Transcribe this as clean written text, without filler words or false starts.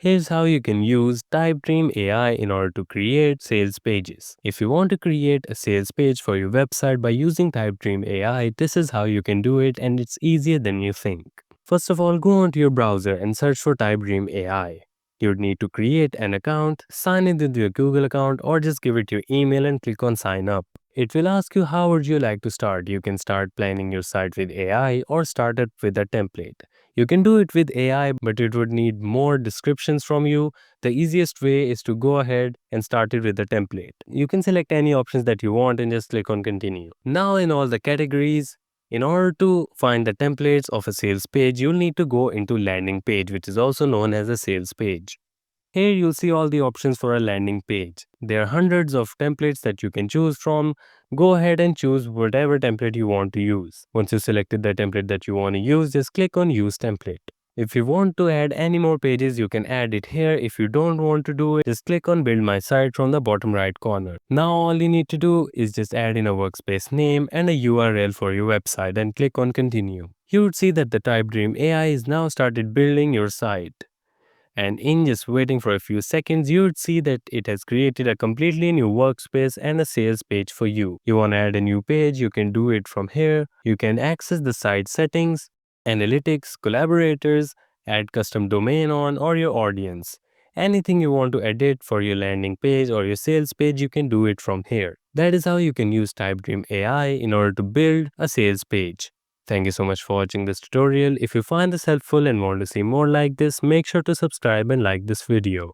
Here's how you can use Typedream AI in order to create sales pages. If you want to create a sales page for your website by using Typedream AI, this is how you can do it, and it's easier than you think. First of all, go onto your browser and search for Typedream AI. You would need to create an account, sign in with your Google account, or just give it your email and click on sign up. It will ask you how would you like to start. You can start planning your site with AI or start it with a template. You can do it with AI, but it would need more descriptions from you. The easiest way is to go ahead and start it with a template. You can select any options that you want and just click on continue. Now in all the categories, in order to find the templates of a sales page, you'll need to go into landing page, which is also known as a sales page. Here you'll see all the options for a landing page. There are hundreds of templates that you can choose from. Go ahead and choose whatever template you want to use. Once you selected the template that you want to use, just click on use template. If you want to add any more pages, you can add it here. If you don't want to do it, just click on build my site from the bottom right corner. Now all you need to do is just add in a workspace name and a URL for your website and click on continue. You would see that the Typedream AI is now started building your site. And in just waiting for a few seconds, you would see that it has created a completely new workspace and a sales page for you. You want to add a new page, you can do it from here. You can access the site settings, analytics, collaborators, add custom domain on or your audience. Anything you want to edit for your landing page or your sales page, you can do it from here. That is how you can use Typedream AI in order to build a sales page. Thank you so much for watching this tutorial. If you find this helpful and want to see more like this, make sure to subscribe and like this video.